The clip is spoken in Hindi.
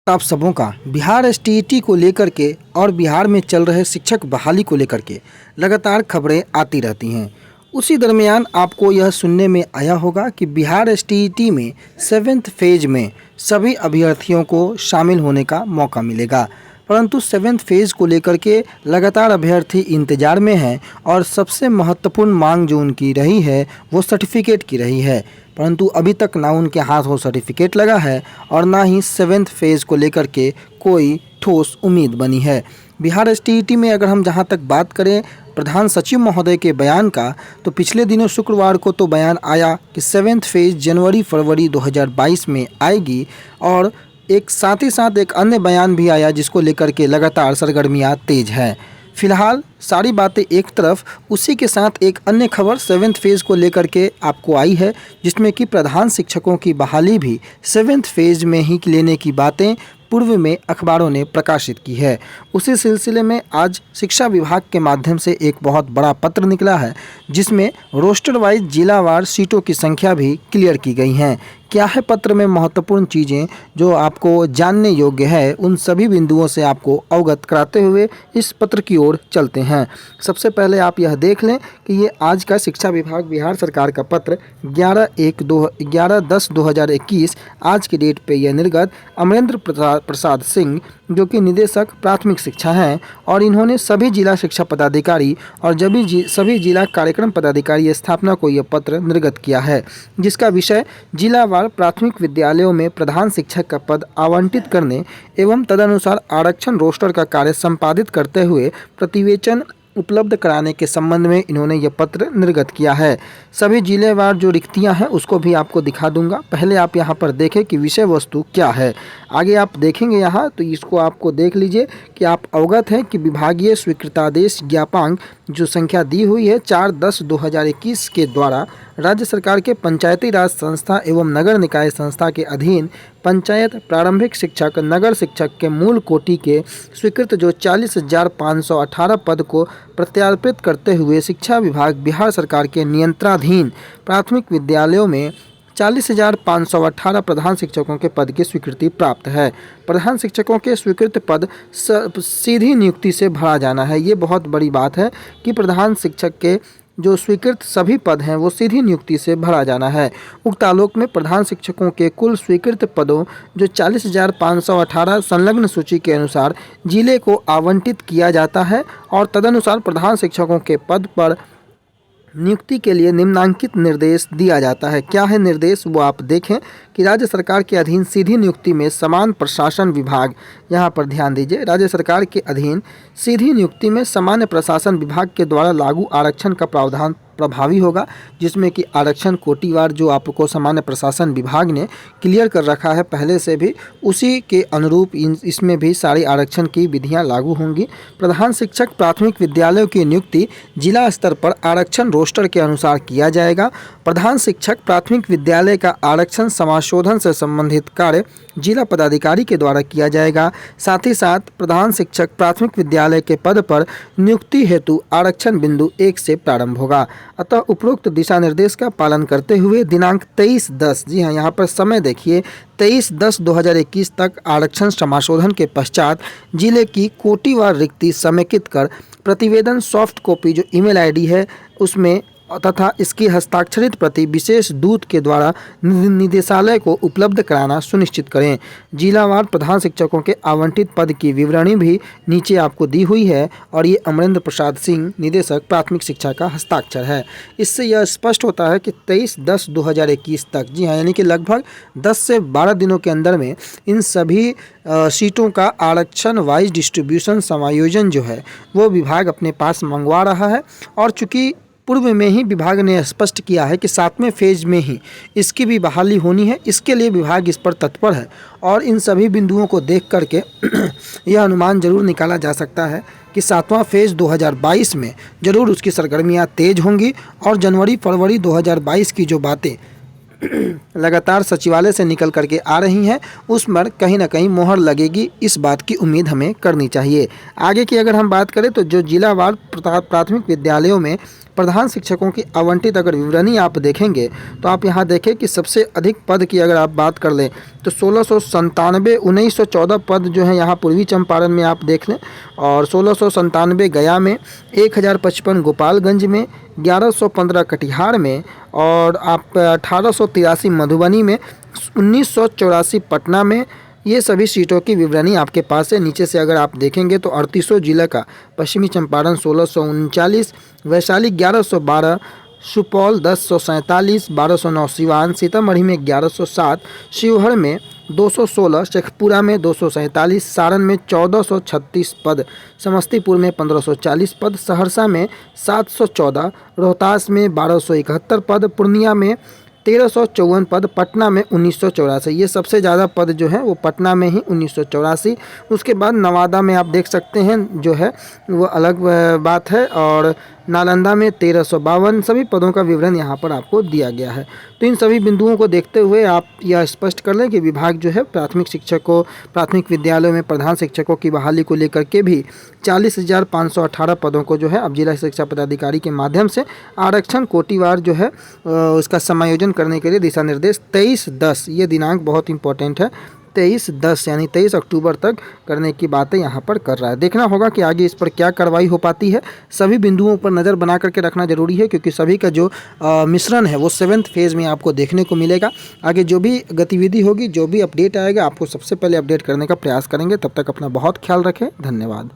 आप सबों का बिहार एसटीईटी को लेकर के और बिहार में चल रहे शिक्षक बहाली को लेकर के लगातार खबरें आती रहती हैं। उसी दरमियान आपको यह सुनने में आया होगा कि बिहार एसटीईटी में 7th फेज में सभी अभ्यर्थियों को शामिल होने का मौका मिलेगा, परंतु 7th फेज को लेकर के लगातार अभ्यर्थी इंतजार में हैं और सबसे महत्वपूर्ण मांग जो उनकी रही है वो सर्टिफिकेट की रही है। परंतु अभी तक ना उनके हाथ वो सर्टिफिकेट लगा है और ना ही 7th फेज को लेकर के कोई ठोस उम्मीद बनी है। बिहार एसटीईटी में अगर हम जहां तक बात करें प्रधान सचिव महोदय के बयान का, तो पिछले दिनों शुक्रवार को तो बयान आया कि 7th फेज जनवरी-फरवरी 2022 में आएगी और एक साथ ही साथ एक अन्य बयान भी आया जिसको लेकर के लगातार सरगर्मियां तेज हैं। फिलहाल सारी बातें एक तरफ, उसी के साथ एक अन्य खबर 7th फेज को लेकर के आपको आई है जिसमें कि प्रधान शिक्षकों की बहाली भी 7th फेज में ही लेने की बातें पूर्व में अखबारों ने प्रकाशित की है। उसी सिलसिले में आज शिक्षा विभाग के माध्यम से एक बहुत बड़ा पत्र निकला है जिसमें रोस्टर वाइज जिलावार सीटों की संख्या भी क्लियर की गई हैं। क्या है पत्र में महत्वपूर्ण चीज़ें जो आपको जानने योग्य है, उन सभी बिंदुओं से आपको अवगत कराते हुए इस पत्र की ओर चलते हैं। सबसे पहले आप यह देख लें कि ये आज का शिक्षा विभाग बिहार सरकार का पत्र 11/10/2021 आज की डेट पे यह निर्गत अमरेंद्र प्रसाद सिंह जो कि निदेशक प्राथमिक शिक्षा हैं और इन्होंने सभी जिला शिक्षा पदाधिकारी और सभी जिला कार्यक्रम पदाधिकारी स्थापना को यह पत्र निर्गत किया है, जिसका विषय जिलावार प्राथमिक विद्यालयों में प्रधान शिक्षक का पद आवंटित करने एवं तदनुसार आरक्षण रोस्टर का कार्य संपादित करते हुए प्रतिवेचन उपलब्ध कराने के संबंध में इन्होंने यह पत्र निर्गत किया है। सभी जिलेवार जो रिक्तियां हैं उसको भी आपको दिखा दूंगा। पहले आप यहां पर देखें कि विषय वस्तु क्या है। आगे आप देखेंगे यहां तो इसको आपको देख लीजिए कि आप अवगत हैं कि विभागीय स्वीकृतादेश ज्ञापांक जो संख्या दी हुई है 4/10/2021 के द्वारा राज्य सरकार के पंचायती राज संस्था एवं नगर निकाय संस्था के अधीन पंचायत प्रारंभिक शिक्षक नगर शिक्षक के मूल कोटि के स्वीकृत जो 40,518 पद को प्रत्यार्पित करते हुए शिक्षा विभाग बिहार सरकार के नियंत्रणाधीन प्राथमिक विद्यालयों में 40,518 प्रधान शिक्षकों के पद की स्वीकृति प्राप्त है। प्रधान शिक्षकों के स्वीकृत पद सीधी नियुक्ति से भरा जाना है। ये बहुत बड़ी बात है कि प्रधान शिक्षक के जो स्वीकृत सभी पद हैं वो सीधी नियुक्ति से भरा जाना है। उक्त आलोक में प्रधान शिक्षकों के कुल स्वीकृत पदों जो 40,518 संलग्न सूची के अनुसार जिले को आवंटित किया जाता है और तदनुसार प्रधान शिक्षकों के पद पर नियुक्ति के लिए निम्नांकित निर्देश दिया जाता है। क्या है निर्देश वो आप देखें कि राज्य सरकार के अधीन सीधी नियुक्ति में समान प्रशासन विभाग, यहाँ पर ध्यान दीजिए, राज्य सरकार के अधीन सीधी नियुक्ति में सामान्य प्रशासन विभाग के द्वारा लागू आरक्षण का प्रावधान प्रभावी होगा, जिसमें कि आरक्षण कोटिवार जो आपको सामान्य प्रशासन विभाग ने क्लियर कर रखा है पहले से भी, उसी के अनुरूप इसमें भी सारी आरक्षण की विधियां लागू होंगी। प्रधान शिक्षक प्राथमिक विद्यालयों की नियुक्ति जिला स्तर पर आरक्षण रोस्टर के अनुसार किया जाएगा। प्रधान शिक्षक प्राथमिक विद्यालय का आरक्षण समाशोधन से संबंधित कार्य जिला पदाधिकारी के द्वारा किया जाएगा। साथ ही साथ प्रधान शिक्षक प्राथमिक विद्यालय के पद पर नियुक्ति हेतु आरक्षण बिंदु 1 से प्रारंभ होगा। अतः उपरोक्त दिशा निर्देश का पालन करते हुए दिनांक 23/10, जी हाँ यहाँ पर समय देखिए, 23/10/2021 तक आरक्षण समाशोधन के पश्चात जिले की कोटिवार रिक्ति समेकित कर प्रतिवेदन सॉफ्ट कॉपी जो ईमेल आईडी है उसमें तथा इसकी हस्ताक्षरित प्रति विशेष दूत के द्वारा निदेशालय को उपलब्ध कराना सुनिश्चित करें। जिलावार प्रधान शिक्षकों के आवंटित पद की विवरणी भी नीचे आपको दी हुई है और ये अमरेंद्र प्रसाद सिंह निदेशक प्राथमिक शिक्षा का हस्ताक्षर है। इससे यह स्पष्ट होता है कि 23/10/2021 तक, जी हाँ, यानी कि लगभग 10 से 12 दिनों के अंदर में इन सभी सीटों का आरक्षण वाइज डिस्ट्रीब्यूशन समायोजन जो है वो विभाग अपने पास मंगवा रहा है। और चूँकि पूर्व में ही विभाग ने स्पष्ट किया है कि 7वें फेज में ही इसकी भी बहाली होनी है, इसके लिए विभाग इस पर तत्पर है और इन सभी बिंदुओं को देख करके यह अनुमान जरूर निकाला जा सकता है कि 7वां फेज 2022 में जरूर उसकी सरगर्मियां तेज होंगी और जनवरी-फरवरी 2022 की जो बातें लगातार सचिवालय से निकल करके आ रही हैं उस पर कहीं ना कहीं मोहर लगेगी, इस बात की उम्मीद हमें करनी चाहिए। आगे की अगर हम बात करें तो जो जिलावार प्राथमिक विद्यालयों में प्रधान शिक्षकों की आवंटित अगर विवरणी आप देखेंगे तो आप यहाँ देखें कि सबसे अधिक पद की अगर आप बात कर लें तो 1697 1914 पद जो है यहाँ पूर्वी चंपारण में आप देख लें, और 1697 गया में, 1055 गोपालगंज में, 1115 कटिहार में, और आप 1883 मधुबनी में, 1984 पटना में। ये सभी सीटों की विवरणी आपके पास है। नीचे से अगर आप देखेंगे तो 3800 जिला का पश्चिमी चंपारण 1639, वैशाली 1112, सुपौल 1047, 1209 सिवान, सीतामढ़ी में 1107, शिवहर में 216, शेखपुरा में 247, सारण में 1436 पद, समस्तीपुर में 1540 पद, सहरसा में 714, रोहतास में 1271 पद, पूर्णिया में 1354 पद, पटना में 1984। ये सबसे ज़्यादा पद जो है वो पटना में ही 1984। उसके बाद नवादा में आप देख सकते हैं जो है वो अलग बात है, और नालंदा में 1352। सभी पदों का विवरण यहाँ पर आपको दिया गया है। तो इन सभी बिंदुओं को देखते हुए आप यह स्पष्ट कर लें कि विभाग जो है प्राथमिक शिक्षकों, प्राथमिक विद्यालयों में प्रधान शिक्षकों की बहाली को लेकर के भी 40,518 पदों को जो है अब जिला शिक्षा पदाधिकारी के माध्यम से आरक्षण कोटिवार जो है उसका समायोजन करने के लिए दिशा निर्देश 23/10, ये दिनांक बहुत इंपॉर्टेंट है, 23/10 यानी 23 अक्टूबर तक करने की बातें यहाँ पर कर रहा है। देखना होगा कि आगे इस पर क्या कार्रवाई हो पाती है। सभी बिंदुओं पर नज़र बना करके रखना जरूरी है, क्योंकि सभी का जो मिश्रण है वो 7th फेज़ में आपको देखने को मिलेगा। आगे जो भी गतिविधि होगी, जो भी अपडेट आएगा, आपको सबसे पहले अपडेट करने का प्रयास करेंगे। तब तक अपना बहुत ख्याल रखें। धन्यवाद।